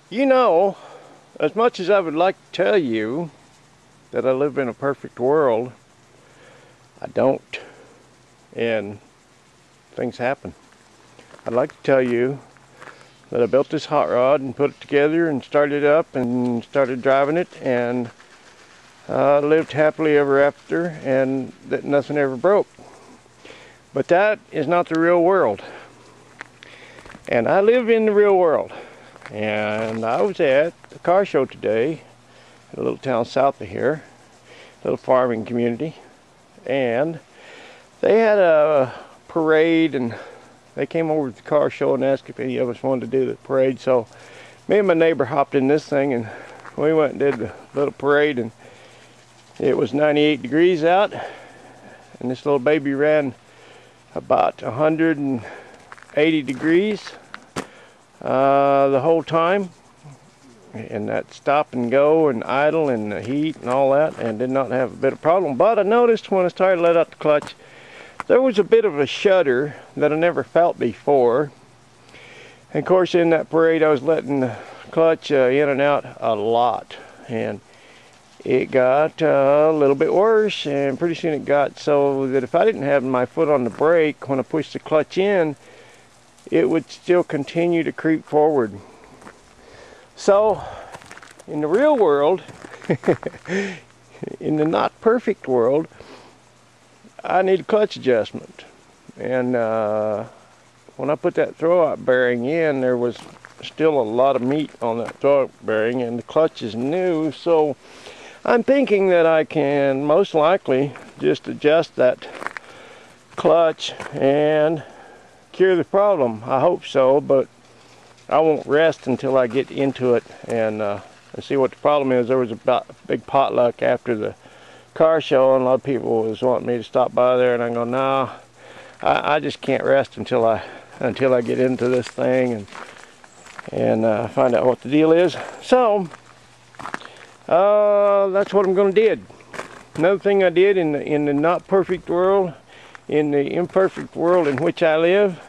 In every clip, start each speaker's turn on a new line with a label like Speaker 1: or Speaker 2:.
Speaker 1: You know, as much as I would like to tell you that I live in a perfect world, I don't. And things happen. I'd like to tell you that I built this hot rod and put it together and started it up and started driving it and lived happily ever after, and that nothing ever broke. But that is not the real world. And I live in the real world. And I was at the car show today in a little town south of here, a little farming community, and they had a parade, and they came over to the car show and asked if any of us wanted to do the parade. So me and my neighbor hopped in this thing and we went and did the little parade, and it was 98 degrees out, and this little baby ran about 180 degrees the whole time, and that stop and go and idle and the heat and all that, and did not have a bit of problem. But I noticed when I started to let out the clutch, there was a bit of a shudder that I never felt before. And of course, in that parade I was letting the clutch in and out a lot, and it got a little bit worse, and pretty soon it got so that if I didn't have my foot on the brake when I pushed the clutch in, it would still continue to creep forward. So in the real world, in the not perfect world, I need a clutch adjustment. And when I put that throwout bearing in, there was still a lot of meat on that throwout bearing, and the clutch is new, so I'm thinking that I can most likely just adjust that clutch and cure the problem. I hope so, but I won't rest until I get into it and see what the problem is. There was a big potluck after the car show, and a lot of people was wanting me to stop by there, and I go, no, I just can't rest until I get into this thing and find out what the deal is. So that's what I'm going to do. Another thing I did in the not perfect world, in the imperfect world in which I live,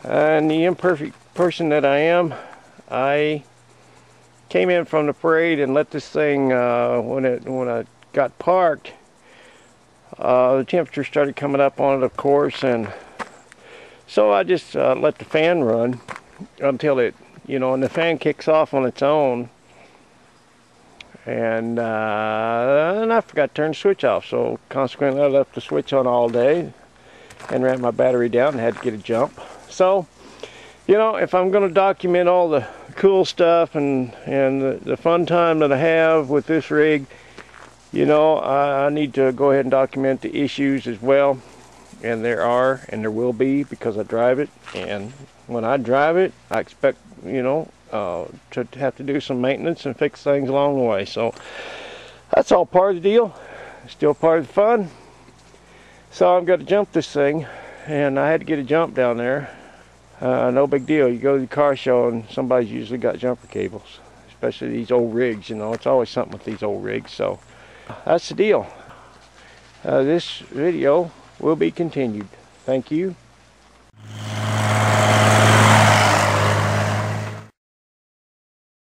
Speaker 1: and the imperfect person that I am, I came in from the parade and let this thing, when I got parked, the temperature started coming up on it, of course, and so I just let the fan run until it, and the fan kicks off on its own, and I forgot to turn the switch off, so consequently I left the switch on all day and ran my battery down and had to get a jump. So, if I'm going to document all the cool stuff and the fun time that I have with this rig, I need to go ahead and document the issues as well. And there are, and there will be, because I drive it. And when I drive it, I expect, to have to do some maintenance and fix things along the way. So that's all part of the deal. Still part of the fun. So I've got to jump this thing, and I had to get a jump down there. No big deal. You go to the car show and somebody's usually got jumper cables, especially these old rigs. It's always something with these old rigs. So that's the deal. This video will be continued. Thank you.